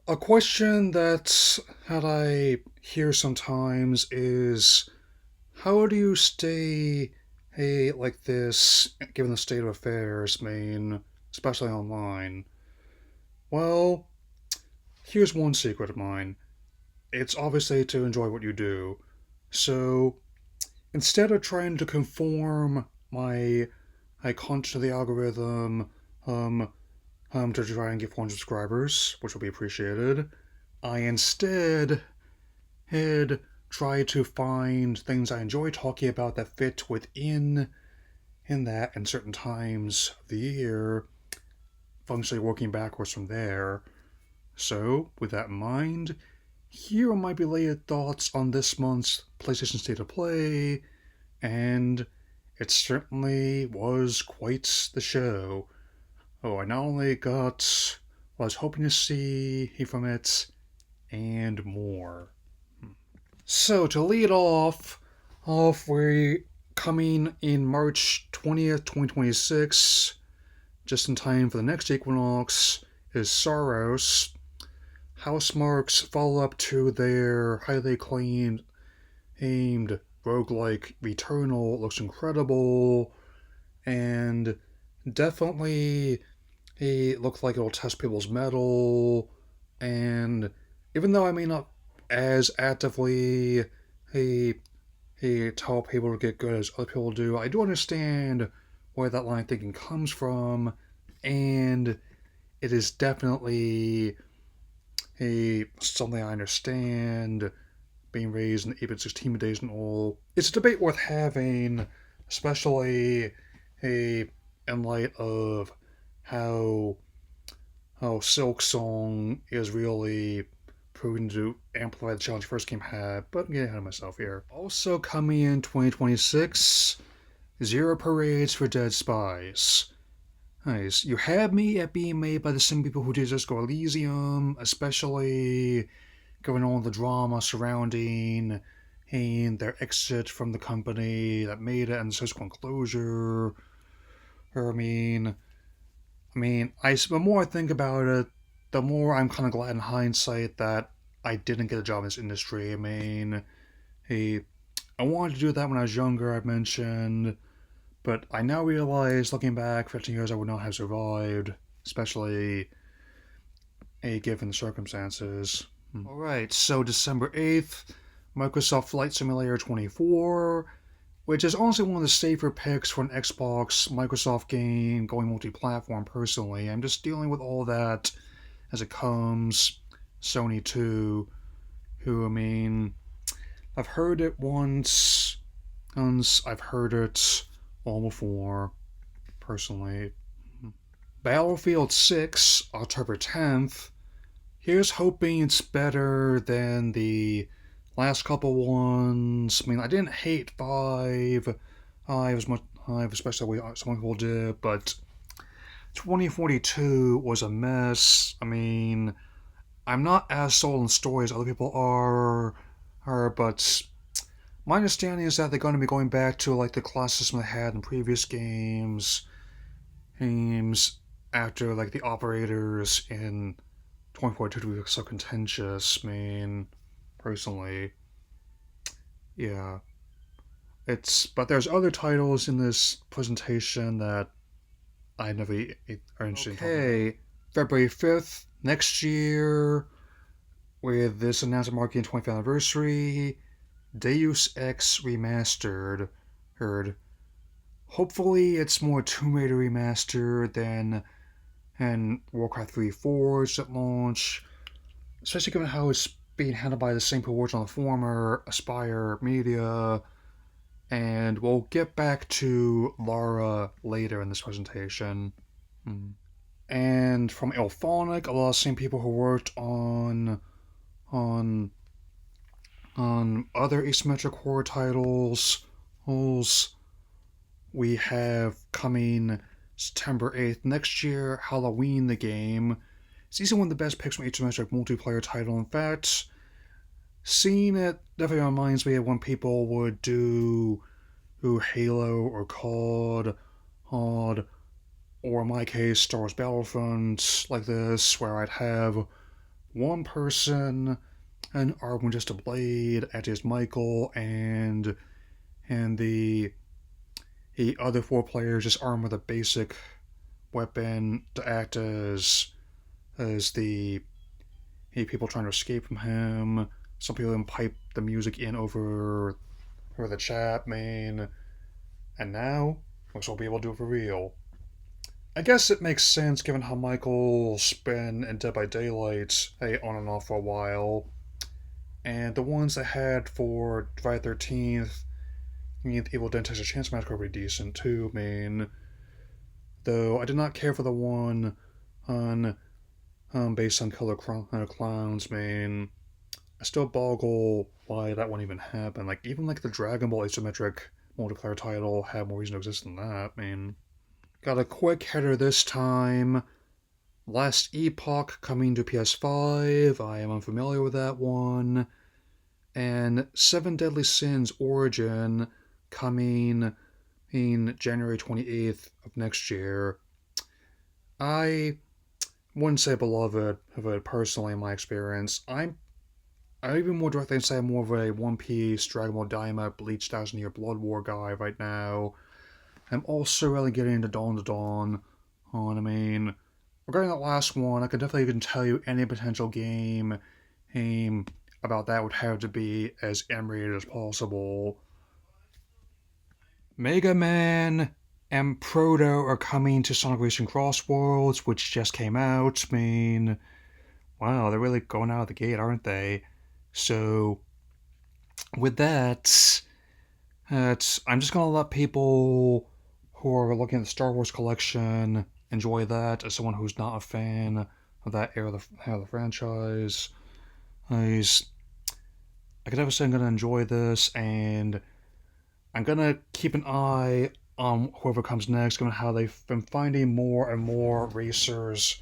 A question that I hear sometimes is how do you stay like this given the state of affairs, especially online? Well, here's one secret of mine. It's obviously to enjoy what you do. So instead of trying to conform my content to the algorithm, um, to try and get 400 subscribers, which will be appreciated, I instead had tried to find things I enjoy talking about that fit within in that in certain times of the year, functionally working backwards from there. So, with that in mind, here are my belated thoughts on this month's PlayStation State of Play, and it certainly was quite the show. Oh, I not only got what I was hoping to see from it, and more. So to lead off we coming in March 20th, 2026, just in time for the next equinox, is Saros. Housemarque's follow-up to their highly acclaimed aimed roguelike Returnal looks incredible, and definitely it looks like it'll test people's mettle, and even though I may not as actively hey, tell people to get good as other people do, I do understand where that line of thinking comes from, and it is definitely something I understand. Being raised in 8-bit 16 days and all, it's a debate worth having, especially a in light of how Silk Song is really proving to amplify the challenge the first game had, but I'm getting ahead of myself here. Also coming in 2026, Zero Parades for Dead Spies. Nice. You had me at being made by the same people who did Disco Elysium, especially given all the drama surrounding their exit from the company that made it and the subsequent closure. Or, the more I think about it, the more I'm kind of glad in hindsight that I didn't get a job in this industry. Hey, I wanted to do that when I was younger, I mentioned, but I now realize, looking back 15 years, I would not have survived, especially given the circumstances. Alright, so December 8th, Microsoft Flight Simulator 24, which is honestly one of the safer picks for an Xbox Microsoft game going multi-platform. Personally, I'm just dealing with all that as it comes. Sony too, who I've heard it once I've heard it all before. Personally, Battlefield 6, October 10th. Here's hoping it's better than the last couple ones. I didn't hate 5. As much 5, especially the way some people did, but 2042 was a mess. I'm not as sold on story as other people but my understanding is that they're going to be going back to like the class system they had in previous games after like the operators in 2042 to be so contentious. Personally, yeah, but there's other titles in this presentation that I never are interested in. Okay, February 5th next year, with this announcement marking 20th anniversary, Deus Ex Remastered. Heard. Hopefully, it's more Tomb Raider remastered than Warcraft 3 Forged at launch, especially given how it's being handled by the same people working on the former Aspire Media. And we'll get back to Lara later in this presentation. And from Ilphonic, a lot of the same people who worked on other asymmetric horror titles. We have coming September 8th next year, Halloween the game. It's easily one of the best picks from asymmetric multiplayer title. In fact, seeing it definitely reminds me of when people would do Halo or COD, or in my case, Star Wars Battlefront, like this, where I'd have one person and armed with just a blade, as is Michael, and the other four players just armed with a basic weapon to act as the people trying to escape from him. Some people even pipe the music in over the chat main, and now looks like we'll be able to do it for real. I guess it makes sense given how Michael's been in Dead by Daylight, hey, on and off for a while, and the ones they had for Friday 13th, I mean, Evil Dead Texas Chance Massacre were pretty decent too, though I did not care for the one on based on Killer Clowns, I still boggle why that one even happened. Like, even like the Dragon Ball asymmetric multiplayer title had more reason to exist than that, Got a quick header this time. Last Epoch coming to PS5. I am unfamiliar with that one. And Seven Deadly Sins Origin coming in January 28th of next year. I wouldn't say beloved of it personally in my experience. I even more directly say I'm more of a One Piece, Dragon Ball Daima, Bleach, Thousand Year Blood War guy right now. I'm also really getting into Dawn to Dawn. Regarding that last one, I could definitely even tell you any potential game about that would have to be as M-rated as possible. Mega Man and Proto are coming to Sonic Racing Cross Worlds, which just came out. Wow, they're really going out of the gate, aren't they? So, with that, I'm just gonna let people who are looking at the Star Wars collection enjoy that as someone who's not a fan of that era of the franchise. I could never say I'm gonna enjoy this, and I'm gonna keep an eye on whoever comes next, given how they've been finding more and more racers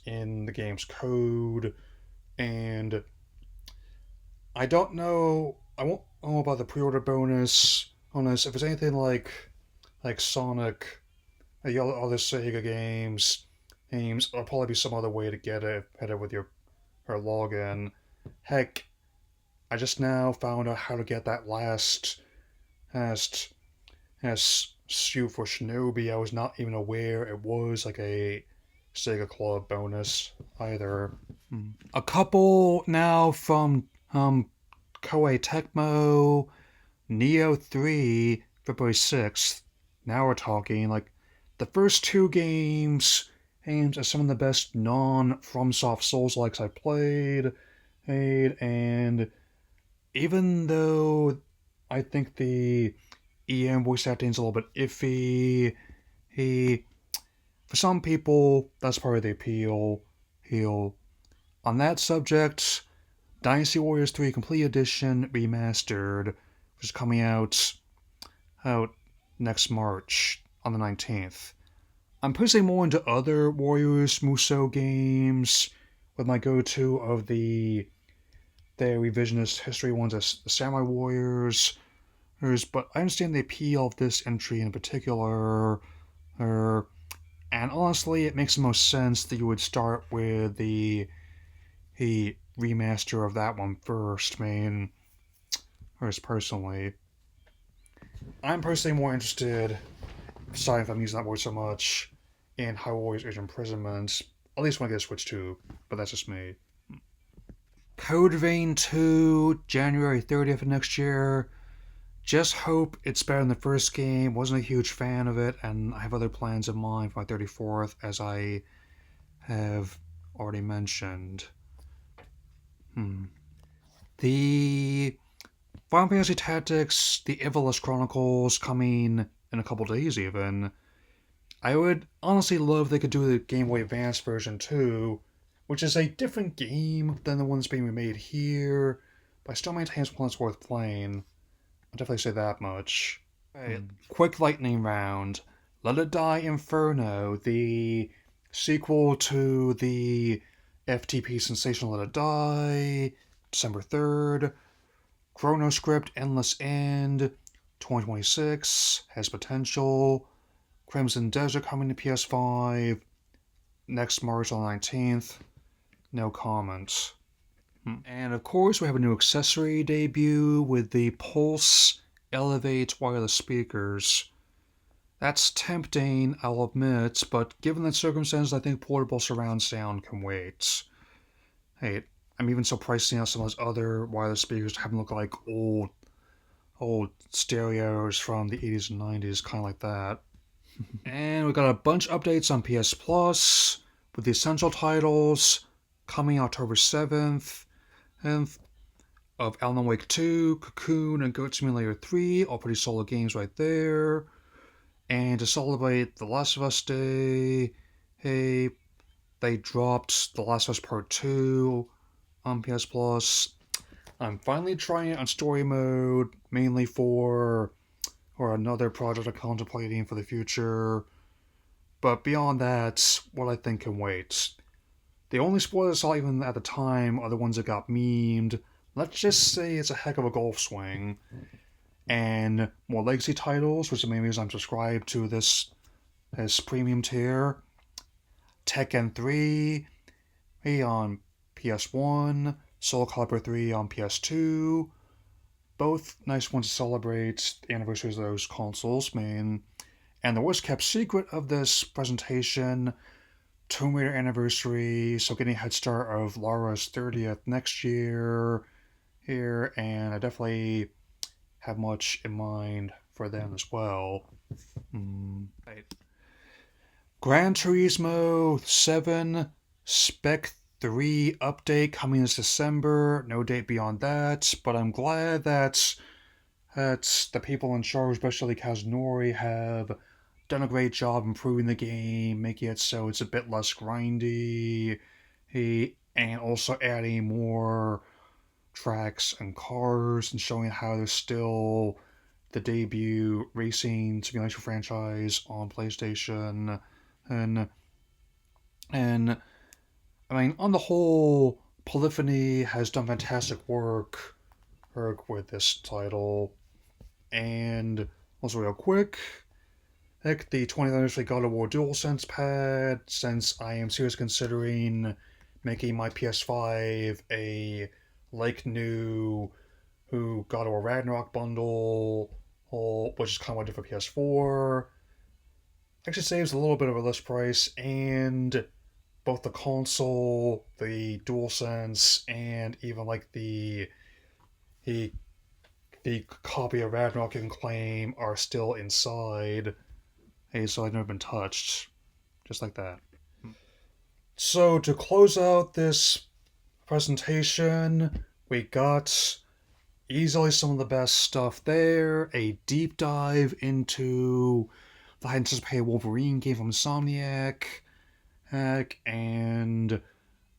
in the game's code, and I don't know. I won't know about the pre-order bonus on this. If it's anything like Sonic, the other Sega games, there'll probably be some other way to get it headed with your login. Heck, I just now found out how to get that last suit for Shinobi. I was not even aware it was like a Sega Club bonus either. A couple now from Koei Tecmo, Neo 3, February 6th. Now we're talking. Like, the first two games aimed at some of the best non-FromSoft Souls-likes I played, and even though I think the EM voice acting is a little bit iffy, for some people, that's part of the appeal. On that subject, Dynasty Warriors 3 Complete Edition Remastered, which is coming out next March on the 19th. I'm pushing more into other Warriors Musou games, with my go-to of the revisionist history ones as the Samurai Warriors, but I understand the appeal of this entry in particular, and honestly, it makes the most sense that you would start with the remaster of that one first, personally. I'm personally more interested, sorry if I'm using that word so much, in High Warriors Age Imprisonment, at least when I get a Switch 2, but that's just me. Code Vein 2, January 30th of next year. Just hope it's better than the first game. Wasn't a huge fan of it, and I have other plans in mind for my 34th, as I have already mentioned. The Final Fantasy Tactics, the Ivalice Chronicles, coming in a couple days even. I would honestly love if they could do the Game Boy Advance version too, which is a different game than the ones being remade here, but I still maintain it's one that's worth playing. I'll definitely say that much. Right. Quick lightning round. Let It Die Inferno, the sequel to the FTP sensation Let It Die, December 3rd. Chronoscript Endless End, 2026, has potential. Crimson Desert coming to PS5 next March on the 19th. no comment. And of course, we have a new accessory debut with the Pulse Elevate wireless speakers. That's tempting, I'll admit, but given the circumstances, I think portable surround sound can wait. Hey, I'm even so pricing out some of those other wireless speakers to have them look like old stereos from the 80s and 90s, kind of like that. And we got a bunch of updates on PS Plus with the essential titles coming October 7th, and of Alan Wake 2, Cocoon, and Goat Simulator 3, all pretty solid games right there. And to celebrate The Last of Us Day, hey, they dropped The Last of Us Part 2 on PS Plus. I'm finally trying it on story mode, mainly for or another project I'm contemplating for the future. But beyond that, what I think can wait. The only spoilers I saw even at the time are the ones that got memed. Let's just say it's a heck of a golf swing. And more legacy titles, which is the main reason I'm subscribed to this premium tier. Tekken 3 on PS1, Soul Calibur 3 on PS2. Both nice ones to celebrate the anniversaries of those consoles, man. And the worst kept secret of this presentation, Tomb Raider anniversary, so getting a head start of Lara's 30th next year here, and I definitely have much in mind for them as well. Right. Gran Turismo 7 Spec 3 update coming this December. No date beyond that, but I'm glad that the people in charge, especially Kazunori, have done a great job improving the game, making it so it's a bit less grindy, and also adding more tracks and cars and showing how there's still the debut racing simulation franchise on PlayStation, and and I mean, on the whole, Polyphony has done fantastic work with this title. And also, real quick, heck, the 20th anniversary God of War DualSense pad, since I am seriously considering making my PS5 a like new who God of War Ragnarok bundle, which is kind of what I did for PS4. Actually saves a little bit of a list price, and both the console, the DualSense, and even like the the copy of Ragnarok you can claim are still inside. Hey, so I've never been touched. Just like that. So to close out this presentation, we got easily some of the best stuff there. A deep dive into the high anticipated Wolverine game from Insomniac. Heck, and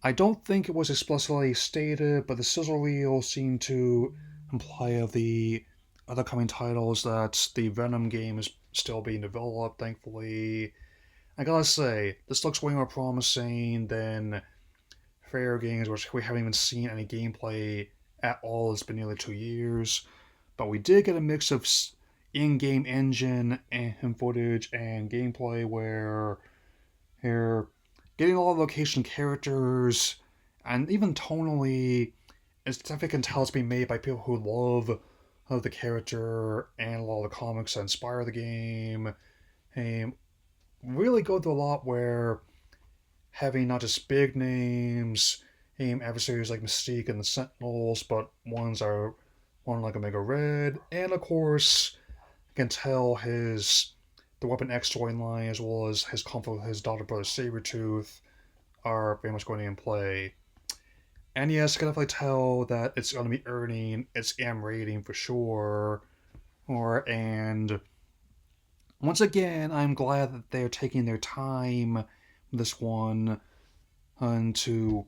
I don't think it was explicitly stated, but the sizzle reel seemed to imply of the other coming titles that the Venom game is still being developed, thankfully. I gotta say, this looks way more promising than Fair Games, which we haven't even seen any gameplay at all. It's been nearly 2 years. But we did get a mix of in-game engine and footage and gameplay where here getting a lot of location characters and even tonally it's definitely can tell it's being made by people who love the character and a lot of the comics that inspire the game. And really go through a lot where having not just big names, adversaries like Mystique and the Sentinels, but one like Omega Red, and of course, you can tell the Weapon X storyline as well as his conflict with his daughter brother Sabretooth are very much going to in play. And yes, I can definitely tell that it's going to be earning its M rating for sure. And once again, I'm glad that they're taking their time with this one and to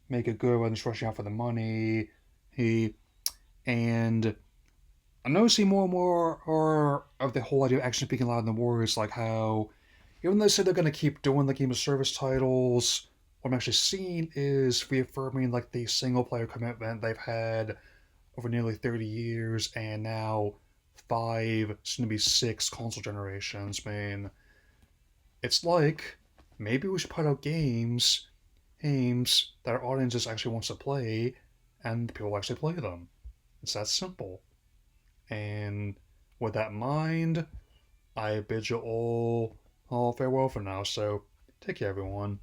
make it good rather than just rushing out for the money. And I'm noticing more and more of the whole idea of action speaking louder than words, like how even though they say they're going to keep doing the game of service titles, what I'm actually seeing is reaffirming like the single player commitment they've had over nearly 30 years and now 5, soon to be 6 console generations. I mean, it's like maybe we should put out games games that our audiences actually wants to play, and people actually play them. It's that simple. And with that in mind, I bid you all farewell for now. So take care, everyone.